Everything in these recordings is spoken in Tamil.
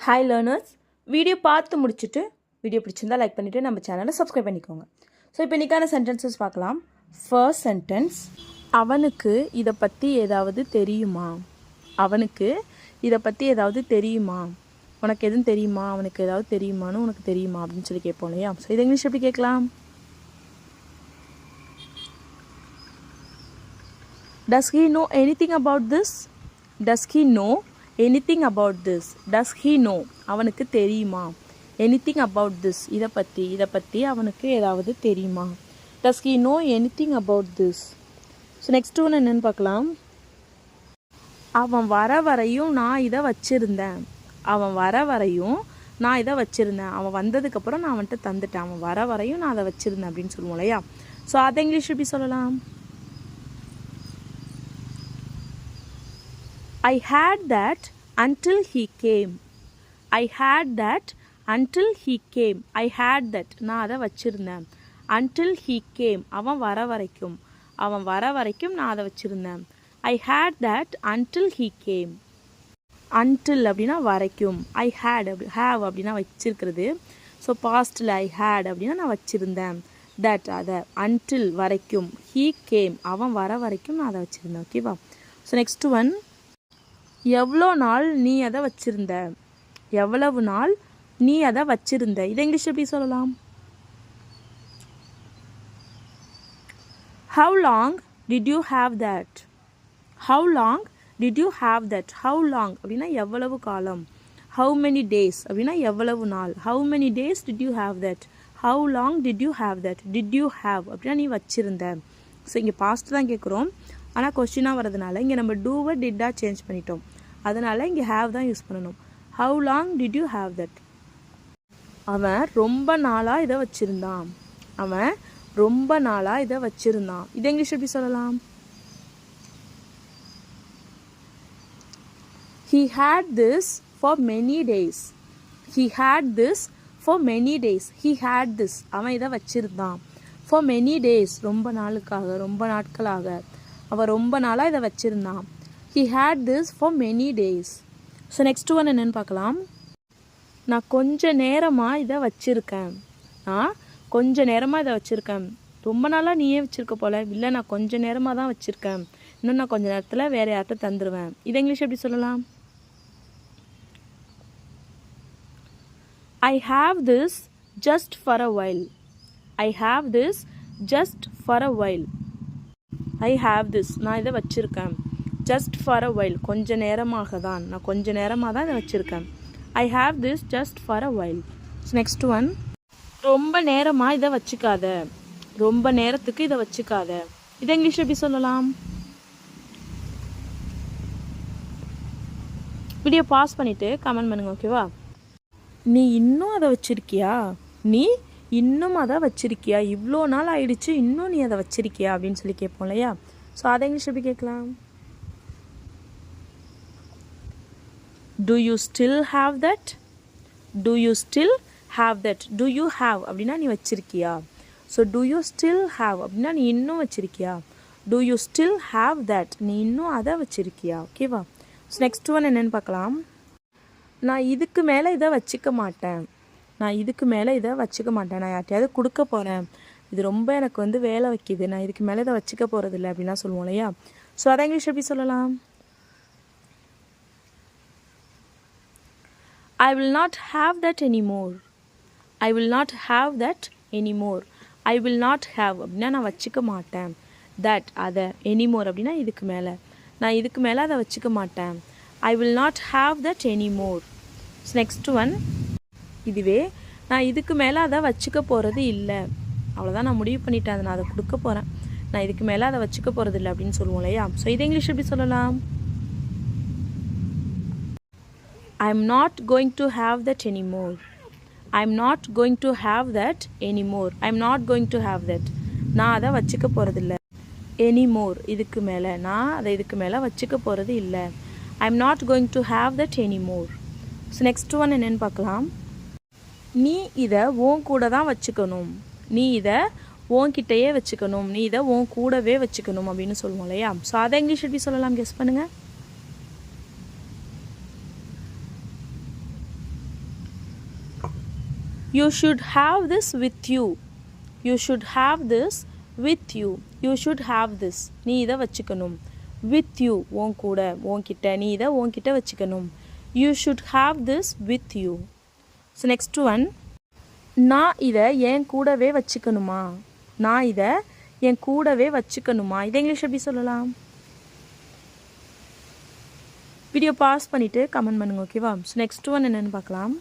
ஹாய் லேர்னர்ஸ், வீடியோ பார்த்து முடிச்சுட்டு வீடியோ பிடிச்சிருந்தால் லைக் பண்ணிவிட்டு நம்ம சேனலை சப்ஸ்கிரைப் பண்ணிக்கோங்க. ஸோ இப்போ இன்றைக்கான சென்டென்சஸ் பார்க்கலாம். ஃபர்ஸ்ட் சென்டென்ஸ், அவனுக்கு இதை பற்றி ஏதாவது தெரியுமா? அவனுக்கு இதை பற்றி ஏதாவது தெரியுமா? உனக்கு எதுவும் தெரியுமா? அவனுக்கு ஏதாவது தெரியுமான்னு உனக்கு தெரியுமா அப்படின்னு சொல்லி கேட்போம் இல்லையா? ஸோ இது இங்கிலீஷ் எப்படி கேட்கலாம்? Does he know anything about this? Does he know anything about this? Does he know? அவனுக்கு தெரியுமா? Anything about this? இதை பற்றி அவனுக்கு ஏதாவது தெரியுமா? Does he know anything about this? So next ஒன்று என்னென்னு பார்க்கலாம். அவன் வர வரையும் நான் இதை வச்சுருந்தேன். அவன் வர வரையும் நான் இதை வச்சுருந்தேன். அவன் வந்ததுக்கப்புறம் நான் அவன்கிட்ட தந்துட்டேன். அவன் வர வரையும் நான் அதை வச்சுருந்தேன் அப்படின்னு சொல்லுவோம் இல்லையா? ஸோ அதை இங்கிலீஷ் எப்படி சொல்லலாம்? I had that until he came. I had that until he came. I had that. நான் அதை வச்சுருந்தேன். Until he came. அவன் வர வரைக்கும் நான் அதை வச்சுருந்தேன். I had that until he came. Until அப்படின்னா வரைக்கும். I had have அப்படின்னா வச்சிருக்கிறது. ஸோ பாஸ்டில் I had அப்படின்னா நான் வச்சுருந்தேன். that அதை until வரைக்கும். He came. அவன் வர வரைக்கும் நான் அதை வச்சுருந்தேன். ஓகேவா? ஸோ நெக்ஸ்ட் ஒன், எவ்வளோ நாள் நீ அதை வச்சுருந்த? எவ்வளவு நாள் நீ அதை வச்சுருந்த? இதை இங்கிலீஷ் எப்படி சொல்லலாம்? How long did you have that? How long did you have that? How long அப்படின்னா எவ்வளவு காலம். How many days அப்படின்னா எவ்வளவு நாள். How many days did you have that? How long did you have that? Did you have அப்படின்னா நீ வச்சுருந்த. ஸோ இங்கே பாஸ்ட் தான் கேட்குறோம், ஆனால் கொஸ்டினாக வரதுனால இங்கே நம்ம டூவை டிட்டாக சேஞ்ச் பண்ணிட்டோம். அதனால் இங்கே ஹேவ் தான் யூஸ் பண்ணணும். How long did you have that? அவன் ரொம்ப நாளாக இதை வச்சுருந்தான். அவன் ரொம்ப நாளாக இதை வச்சுருந்தான். இது இங்கிலீஷ் எப்படி சொல்லலாம்? He had this for many days. He had this for many days. He had this. அவன் இதை வச்சுருந்தான். for many days. ரொம்ப நாளுக்காக, ரொம்ப நாட்களாக. அவன் ரொம்ப நாளாக இதை வச்சுருந்தான். He had this for many days. So next one என்னென்னு பார்க்கலாம். நான் கொஞ்ச நேரமாக இதை வச்சுருக்கேன். ரொம்ப நாளாக நீயே வச்சுருக்க போல. இல்லை, நான் கொஞ்ச நேரமாக தான் வச்சுருக்கேன். இன்னும் நான் கொஞ்ச நேரத்தில் வேறு யார்கிட்ட தந்துடுவேன். இதை இங்கிலீஷ் எப்படி சொல்லலாம்? I have this just for a while. I have this just for a while. I have this. நான் இதை வச்சுருக்கேன். just for a while. கொஞ்ச நேரமாக தான். நான் கொஞ்ச நேரமாக தான் இதை வச்சுருக்கேன். I have this just for a while. Next one, ரொம்ப நேரமாக இதை வச்சுக்காத. ரொம்ப நேரத்துக்கு இதை வச்சுக்காத. இதை இங்கிலீஷ் எப்படி சொல்லலாம்? வீடியோ பாஸ் பண்ணிவிட்டு கமெண்ட் பண்ணுங்க. ஓகேவா? நீ இன்னும் அதை வச்சுருக்கியா? நீ இன்னும் அதை வச்சுருக்கியா? இவ்வளோ நாள் ஆயிடுச்சு, இன்னும் நீ அதை வச்சுருக்கியா அப்படின்னு சொல்லி கேட்போம் இல்லையா? ஸோ அதை இங்கிலீஷ் எப்படி கேட்கலாம்? Do you still have that? Do you still have that? Do you have அப்படின்னா நீ வச்சிருக்கியா? So do you still have அப்படின்னா நீ இன்னும் வச்சிருக்கியா? Do you still have that? நீ இன்னும் அதை வச்சிருக்கியா? ஓகேவா? ஸோ நெக்ஸ்ட் ஒன் என்னென்னு பார்க்கலாம். நான் இதுக்கு மேலே இதை வச்சுக்க மாட்டேன். நான் யார்ட்டையாவது கொடுக்க போகிறேன். இது ரொம்ப எனக்கு வேலை வைக்கிது. நான் இதுக்கு மேலே இதை வச்சுக்க போகிறதில்ல அப்படின்னா சொல்லுவோம் இல்லையா? ஸோ அதை இங்கிலீஷ் எப்படி சொல்லலாம்? I will not have that anymore. I will not have that anymore. I will not have அப்படின்னா நான் வச்சுக்க மாட்டேன். that அதை anymore அப்படின்னா இதுக்கு மேலே. நான் இதுக்கு மேலே அதை வச்சுக்க மாட்டேன். I will not have that anymore. Next one, இதுவே நான் இதுக்கு மேலே அதை வச்சுக்க போகிறது இல்லை. அவ்வளோதான், நான் முடிவு பண்ணிட்டேன். அதை நான் அதை கொடுக்க போகிறேன். நான் இதுக்கு மேலே அதை வச்சுக்க போகிறது இல்லை அப்படின்னு சொல்லுவோம் இல்லையா? ஸோ இதை இங்கிலீஷ் எப்படி சொல்லலாம்? I'm not going to have that anymore. I'm not going to have that anymore. I'm not going to have that. நான் அதை வச்சுக்க போகிறதில்ல. anymore இதுக்கு மேலே. நான் அதை இதுக்கு மேலே வச்சுக்க போகிறது இல்லை. I'm not going to have that anymore. So next one என்னென்னு பார்க்கலாம். நீ இதை உன் கூட தான் வச்சுக்கணும். நீ இதை உன்கிட்டயே வச்சுக்கணும். நீ இதை உன் கூடவே வச்சுக்கணும் அப்படின்னு சொல்லுவோம் இல்லையா? ஸோ அதை இங்கிலீஷ் எப்படி சொல்லலாம்? கெஸ் பண்ணுங்கள். You should have this with you. You should have this with you. You should have this, நீ இதை வச்சுக்கணும். வித் யூ, உன் கூட, உன்கிட்ட, நீ இதை உன்கிட்ட வச்சுக்கணும். You should have this with you. So next one, நான் இதை என் கூடவே வச்சுக்கணுமா. நான் இதை என் கூடவே வச்சுக்கணுமா. இதை இங்கிலீஷ் எப்படி சொல்லலாம்? வீடியோ பாஸ் பண்ணிவிட்டு கமெண்ட் பண்ணுங்க, ஓகேவா? ஸோ நெக்ஸ்ட் ஒன் என்னென்னு பார்க்கலாம்.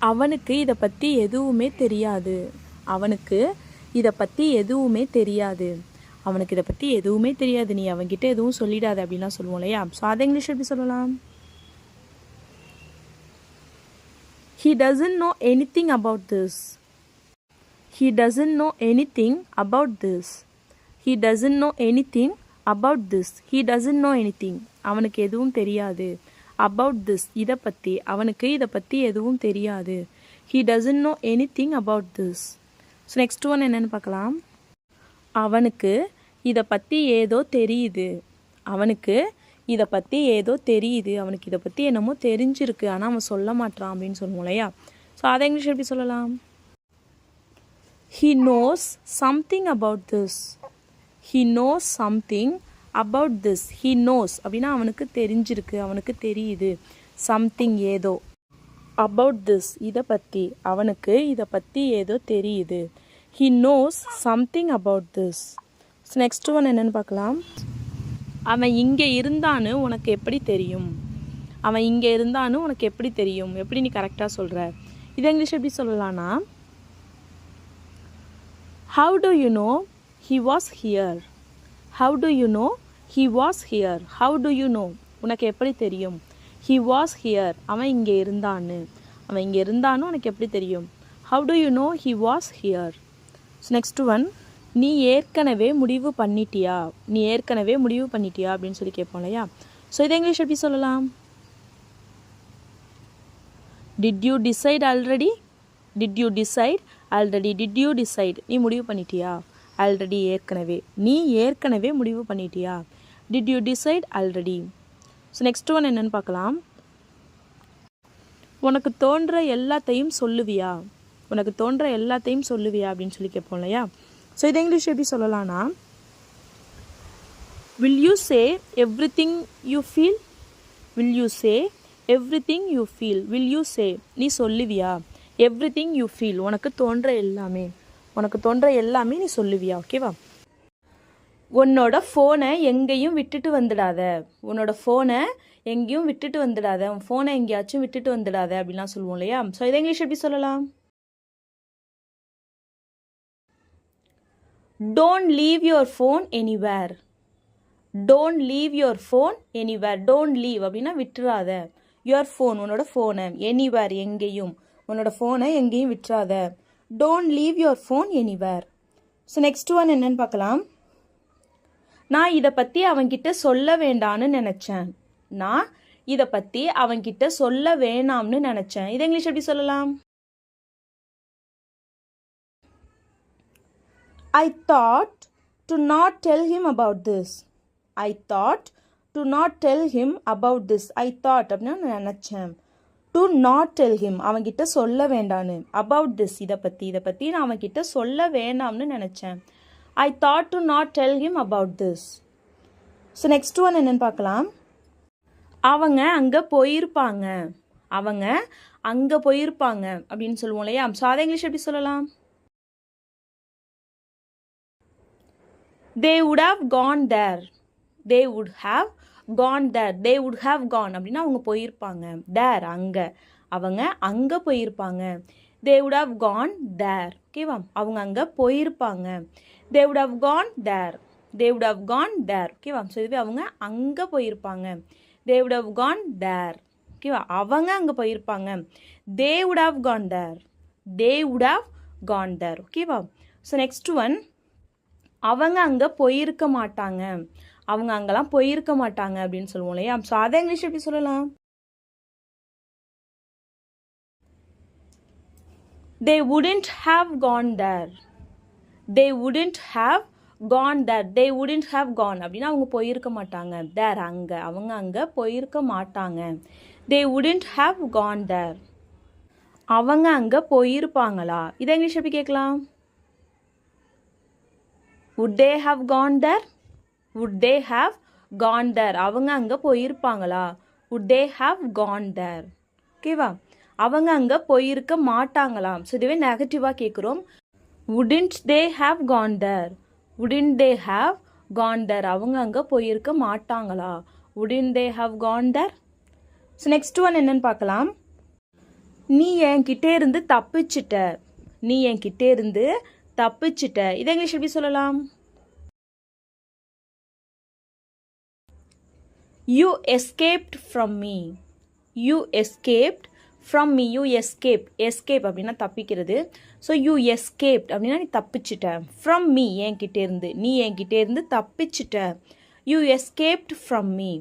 அவனுக்கு இதை பற்றி எதுவுமே தெரியாது. அவனுக்கு இதை பற்றி எதுவுமே தெரியாது. அவனுக்கு இதை பற்றி எதுவுமே தெரியாது, நீ அவன்கிட்ட எதுவும் சொல்லிடாது அப்படின்லாம் சொல்லுவோம் இல்லையா? ஸோ அதை இங்கிலீஷ் எப்படி சொல்லலாம்? He doesn't know anything about this. He doesn't know anything about this. He doesn't know anything about this. He doesn't know anything. அவனுக்கு எதுவும் தெரியாது. About this, இதை பற்றி, அவனுக்கு இதை பற்றி எதுவும் தெரியாது. He doesn't know anything about this. So next one என்னென்னு பார்க்கலாம். அவனுக்கு இதை பற்றி ஏதோ தெரியுது. அவனுக்கு இதை பற்றி ஏதோ தெரியுது. அவனுக்கு இதை பற்றி என்னமோ தெரிஞ்சிருக்கு, ஆனால் அவன் சொல்ல மாட்டான் அப்படின்னு சொல்லுவோம் இல்லையா? ஸோ அதை இங்கிலீஷ் எப்படி சொல்லலாம்? He knows something about this. He knows something about this. He knows அப்படின்னா அவனுக்கு தெரிஞ்சிருக்கு, அவனுக்கு தெரியுது. Something ஏதோ. About this, இதை பற்றி, அவனுக்கு இதை பற்றி ஏதோ தெரியுது. He knows something about this. So next one என்னென்னு பார்க்கலாம். அவன் இங்கே இருந்தான்னு உனக்கு எப்படி தெரியும். அவன் இங்கே இருந்தான்னு உனக்கு எப்படி தெரியும். எப்படி நீ கரெக்டாக சொல்கிற. இதை இங்கிலீஷ் எப்படி சொல்லலாம்னா, how do you know he was here. How do you know he was here. How do you know, உனக்கு எப்படி தெரியும். he was here, அவன் இங்கே இருந்தான்னு. அவன் இங்கே இருந்தான்னு உனக்கு எப்படி தெரியும். how do you know he was here. So next one, நீ ஏற்கனவே முடிவு பண்ணிட்டியா. நீ ஏற்கனவே முடிவு பண்ணிட்டியா அப்படின்னு சொல்லி கேட்போம் இல்லையா? ஸோ இதை இங்கிலீஷ் எப்படி சொல்லலாம்? Did you decide already. Did you decide already. Did you decide, நீ முடிவு பண்ணிட்டியா. ஆல்ரெடி, ஏற்கனவே, நீ ஏற்கனவே முடிவு பண்ணிட்டியா. Did you decide already. So next one என்னென்னு பார்க்கலாம். உனக்கு தோன்ற எல்லாத்தையும் சொல்லுவியா. உனக்கு தோன்ற எல்லாத்தையும் சொல்லுவியா அப்படின்னு சொல்லி கேட்போம் இல்லையா? ஸோ இதை இங்கிலீஷ் எப்படி சொல்லலாம்னா, will you say everything you feel. Will you say everything you feel. Will you say, நீ சொல்லுவியா. எவ்ரிதிங் யூ ஃபீல், உனக்கு தோன்ற எல்லாமே, உனக்கு தோன்ற எல்லாமே நீ சொல்லுவியா, ஓகேவா? உன்னோட ஃபோனை எங்கேயும் விட்டுட்டு வந்துடாத. உன்னோட ஃபோனை எங்கேயும் விட்டுட்டு வந்துடாத. உன் ஃபோனை எங்கேயாச்சும் விட்டுட்டு வந்துடாத அப்படின்லாம் சொல்லுவோம் இல்லையா? ஸோ இதை இங்கிலீஷ் எப்படி சொல்லலாம்? Don't leave your phone anywhere. Don't leave your phone anywhere. Don't leave அப்படின்னா விட்டுறாத. Your phone, உன்னோட ஃபோனை, anywhere, எங்கேயும், உன்னோட ஃபோனை எங்கேயும் விட்டுறாத. Don't leave your phone anywhere. So next one என்னன்னு பார்க்கலாம். நான் இதை பற்றி அவன்கிட்ட சொல்ல வேண்டான்னு நினச்சேன். நான் இதை பற்றி அவன்கிட்ட சொல்ல வேணாம்னு நினச்சேன். இதை இங்கிலீஷ் எப்படி சொல்லலாம்? I thought to not tell him about this. I thought to not tell him about this. I thought அப்படின்னா நான் நினச்சேன். To not tell him, அவன்கிட்ட சொல்ல வேண்டான்னு. About this, இதை பற்றி நான் அவன்கிட்ட சொல்ல வேண்டாம்னு நினச்சேன். I thought to not tell him about this. So next one என்னன்னு பார்க்கலாம். அவங்க அங்கே போயிருப்பாங்க. அவங்க அங்கே போயிருப்பாங்க அப்படின்னு சொல்லுவோம் இல்லையா? ஸோ அதை இங்கிலீஷ் எப்படி சொல்லலாம்? They would have gone there. They would have gone there. They would have gone அப்படின்னா அவங்க போயிருப்பாங்க. There, அங்கே, அவங்க அங்கே போயிருப்பாங்க. They would have gone there. ஓகேவா? அவங்க அங்கே போயிருப்பாங்க. They would have gone there. They would have gone there. ஓகேவா? ஸோ இதுவே அவங்க அங்கே போயிருப்பாங்க. They would have gone there. ஓகேவா? அவங்க அங்கே போயிருப்பாங்க. They would have gone there. They would have gone there. ஓகேவா? ஸோ நெக்ஸ்ட் ஒன், அவங்க அங்கே போயிருக்க மாட்டாங்க. அவங்க அங்கெல்லாம் போயிருக்க மாட்டாங்க அப்படின்னு சொல்லுவோம் இல்லையா? ஸோ அதை இங்கிலீஷ் எப்படி சொல்லலாம்? They wouldn't have gone there. They wouldn't have gone there. They wouldn't have gone அப்படின்னா அவங்க போயிருக்க மாட்டாங்க. There, அங்கே, அவங்க அங்கே போயிருக்க மாட்டாங்க. They wouldn't have gone there. அவங்க அங்கே போயிருப்பாங்களா? இதை இங்கிலீஷ் எப்படி கேட்கலாம்? would they have gone there? would they have gone there? அவங்க அங்கே போயிருப்பாங்களா? would they have gone there? ஓகேவா? அவங்க அங்கே போயிருக்க மாட்டாங்களாம். ஸோ இதுவே நெகட்டிவாக கேட்குறோம். wouldn't they have gone there? wouldn't they have gone there? அவங்க அங்கே போயிருக்க மாட்டாங்களா? wouldn't they have gone there? So next one என்னன்னு பார்க்கலாம். நீ என்கிட்டே இருந்து தப்பிச்சிட்ட. நீ என்கிட்டே இருந்து தப்பிச்சிட்ட. இதை இங்கிலீஷ் எப்படி சொல்லலாம்? You escaped from me. You escaped from me. You escaped. Escape அப்படின்னா தப்பிக்கிறது. ஸோ you escaped அப்படின்னா நீ தப்பிச்சிட்ட. From me என்கிட்டே இருந்து. நீ என்கிட்டே இருந்து தப்பிச்சிட்ட. You escaped from me.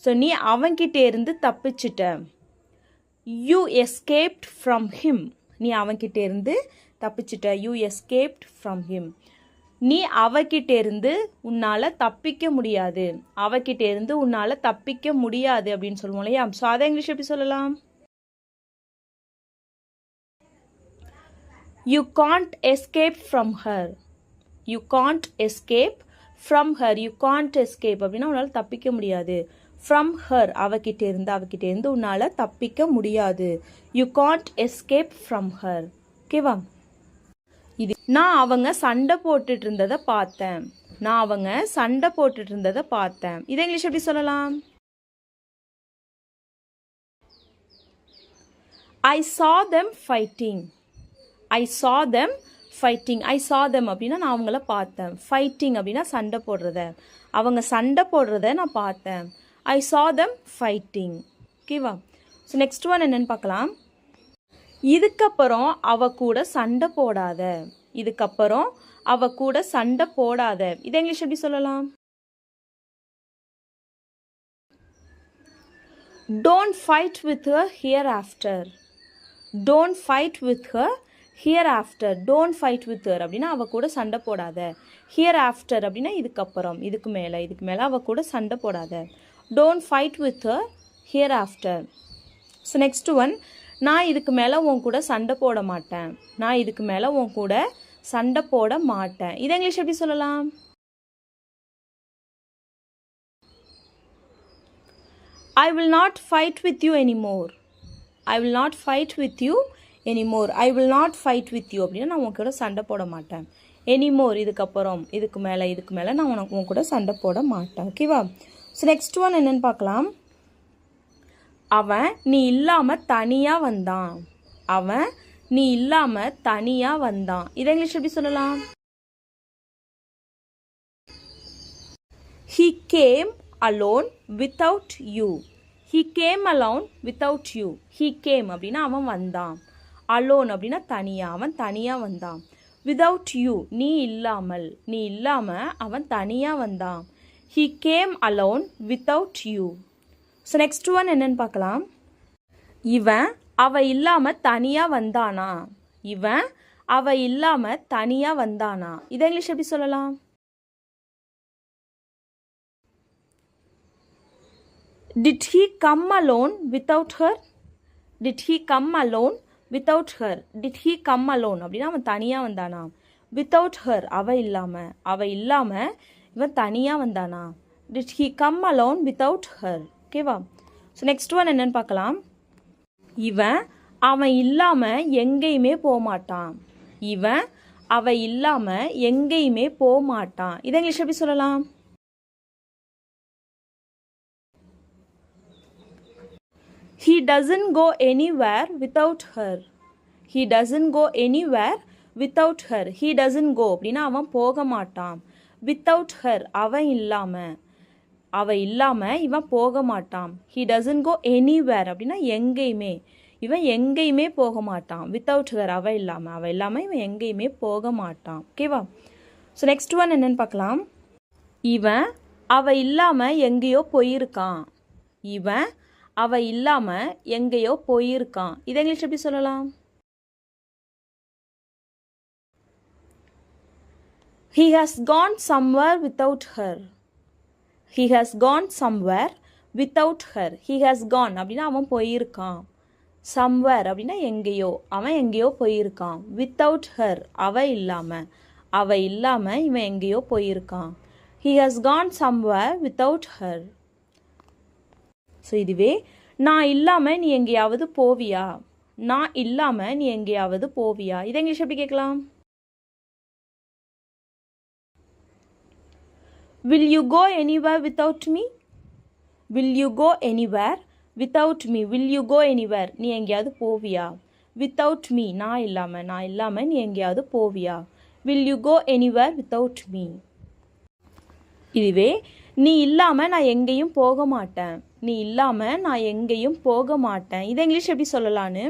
So நீ அவன்கிட்டே இருந்து தப்பிச்சிட்ட. You escaped from him. நீ அவன்கிட்ட இருந்து தப்பிச்சிட்ட. You escaped from him. நீ அவகிட்ட இருந்து உன்னால தப்பிக்க முடியாது. அவகிட்ட இருந்து உன்னால தப்பிக்க முடியாது அப்படின்னு சொல்லுவோம் இல்லையா? ஸோ அதை இங்கிலீஷ் எப்படி சொல்லலாம்? You can't escape from her. You can't escape from her. You can't escape அப்படின்னா உன்னால தப்பிக்க முடியாது. From her அவகிட்ட இருந்து உன்னால தப்பிக்க முடியாது. You can't escape from her. ஓகேவா? இது நான் அவங்க சண்டை போட்டுட்டு இருந்ததை பார்த்தேன். நான் அவங்க சண்டை போட்டுட்டு இருந்ததை பார்த்தேன். இதை இங்கிலீஷ் எப்படி சொல்லலாம்? I saw them fighting. I saw them fighting. I saw them அப்படின்னா நான் அவங்கள பார்த்தேன். Fighting அப்படின்னா சண்டை போடுறத. அவங்க சண்டை போடுறத நான் பார்த்தேன். I saw them fighting. ஓகேவா? ஸோ நெக்ஸ்ட் ஒன் என்னன்னு பார்க்கலாம். இதுக்கப்புறம் அவ கூட சண்டை போடாத. இதுக்கப்புறம் அவ கூட சண்டை போடாத. இதை இங்கிலீஷ் எப்படி சொல்லலாம்? Don't fight with her hereafter. Don't fight with her hereafter. Don't fight with her அப்படின்னா அவ கூட சண்டை போடாத. Hereafter அப்படின்னா இதுக்கப்புறம், இதுக்கு மேலே அவ கூட சண்டை போடாத. Don't fight with her hereafter. So next one, நான் இதுக்கு மேலே உன் கூட சண்டை போட மாட்டேன். நான் இதுக்கு மேலே உன் கூட சண்டை போட மாட்டேன். இதை இங்கிலீஷ் எப்படி சொல்லலாம்? I will not fight with you anymore. I will not fight with you anymore. I will not fight with you அப்படின்னா நான் உன் கூட சண்டை போட மாட்டேன். anymore இதுக்கப்புறம், இதுக்கு மேலே நான் உன் கூட சண்டை போட மாட்டேன். ஓகேவா? ஸோ நெக்ஸ்ட் ஒன் என்னன்னு பார்க்கலாம். அவன் நீ இல்லாமல் தனியாக வந்தான். அவன் நீ இல்லாமல் தனியாக வந்தான். இதை இங்கிலீஷ் எப்படி சொல்லலாம்? He came alone without you. He came alone without you. He came அப்படின்னா அவன் வந்தான். alone அப்படின்னா தனியாக, அவன் தனியாக வந்தான். without you நீ இல்லாமல் அவன் தனியாக வந்தான். He came alone without you. So next one என்னன்னு பார்க்கலாம். இவன் அவ இல்லாமல் தனியாக வந்தானா. இவன் அவ இல்லாமல் தனியாக வந்தானா. இதை இங்கிலீஷ் எப்படி சொல்லலாம்? Did he come alone without her? Did he come alone without her? Did he come alone அப்படின்னா அவன் தனியாக வந்தானா. without her அவ இல்லாமல் இவன் தனியாக வந்தானா. Did he come alone without her? ஓகேவா? ஸோ நெக்ஸ்ட் ஒன் என்னன்னு பார்க்கலாம். அவன் இல்லாமல் எங்கேயுமே போக மாட்டான். அவ இல்லாமல் எங்கேயுமே போக மாட்டான். இதை இங்கிலீஷ் எப்படி சொல்லலாம்? He doesn't go anywhere without her. He doesn't go anywhere without her. He doesn't go அப்படின்னா அவன் போக மாட்டான். without her அவன் இல்லாமல் இவன் போக மாட்டான். He doesn't go anywhere அப்படின்னா எங்கேயுமே, இவன் எங்கேயுமே போக மாட்டான். without her அவ இல்லாமல் இவன் எங்கேயுமே போக மாட்டான். ஓகேவா? ஸோ நெக்ஸ்ட் ஒன் என்னன்னு பார்க்கலாம். இவன் அவ இல்லாமல் எங்கேயோ போயிருக்கான். இவன் அவ இல்லாமல் எங்கேயோ போயிருக்கான். இதை இங்கிலீஷ் எப்படி சொல்லலாம்? He has gone somewhere without her. He has gone somewhere without her. He has gone அப்படின்னா அவன் போயிருக்கான். சம்வேர் அப்படின்னா எங்கேயோ, அவன் எங்கேயோ போயிருக்கான். வித்தவுட் ஹர், அவ இல்லாமல் இவன் எங்கேயோ போயிருக்கான். He has gone somewhere without her. So இதுவே நான் இல்லாமல் நீ எங்கேயாவது போவியா, நான் இல்லாமல் நீ எங்கேயாவது போவியா, இதை இங்கிலீஷ் எப்படி கேட்கலாம்? Will you go anywhere without me? Will you go anywhere without me? Will you go anywhere? நீ எங்கேயாவது போவியா? Without me, நான் இல்லாமல் நீ எங்கேயாவது போவியா? Will you go anywhere without me? இதுவே நீ இல்லாமல் நான் எங்கேயும் போக மாட்டேன், நீ இல்லாமல் நான் எங்கேயும் போக மாட்டேன், இதை இங்கிலீஷ் எப்படி சொல்லலான்னு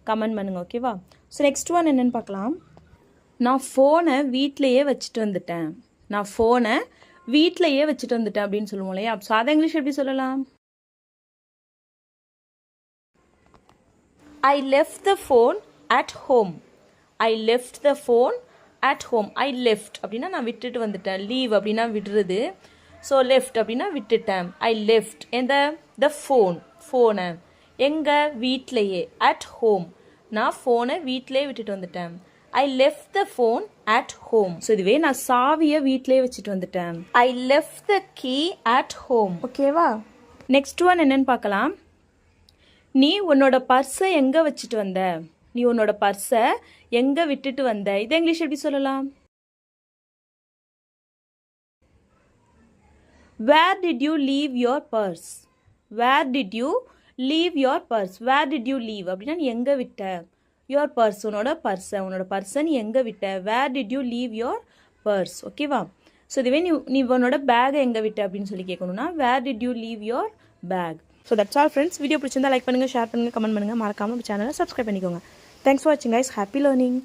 கமெண்ட் பண்ணுங்க. ஓகேவா? ஸோ நெக்ஸ்ட் ஒன் என்னென்னு பார்க்கலாம். நான் ஃபோனை வீட்டிலையே வச்சுட்டு வந்துட்டேன், நான் ஃபோனை வீட்டிலையே வச்சுட்டு வந்துட்டேன் அப்படின்னு சொல்லுவோம் இல்லையா? ஸோ அதை இங்கிலீஷ் எப்படி சொல்லலாம்? I left the phone at home. I left the phone at home. I left அப்படின்னா நான் விட்டுட்டு வந்துட்டேன், லீவ் அப்படின்னா விடுறது, ஸோ லெஃப்ட் அப்படின்னா விட்டுட்டேன். I left the phone, ஃபோனை எங்கள் வீட்டிலையே, at home நான் ஃபோனை வீட்டிலே விட்டுட்டு வந்துட்டேன். I left the phone at home. So இதுவே நான் சாவியை வீட்டிலே வச்சுட்டு வந்துட்டேன். I left the key at home. ஓகேவா? நெக்ஸ்ட் ஒன் என்னன்னு பார்க்கலாம். நீ உன்னோட பர்ஸை எங்கே வச்சுட்டு வந்த, நீ உன்னோட பர்ஸை எங்கே விட்டுட்டு வந்த, இதை இங்கிலீஷ் எப்படி சொல்லலாம்? Where did you leave your purse? Where did you leave your purse? Where did you leave அப்படின்னா நீ எங்கே விட்ட, your purse உன்னோட பர்ஸை நீ எங்கே விட்ட, where did you leave your purse? ஓகேவா? ஸோ இதுவே நீ உன்னோட பேகை எங்கே விட்ட அப்படின்னு சொல்லி கேட்கணும்னா where did you leave your bag? So that's all friends. Video பிடிச்சிருந்தா லைக் பண்ணுங்கள், ஷேர் பண்ணுங்கள், கமெண்ட் பண்ணுங்கள், மறக்காமல் சேனலை சப்ஸ்கிரைப் பண்ணிக்கோங்க. தேங்க்ஸ் ஃபார் வாட்சிங் கைஸ். Happy learning.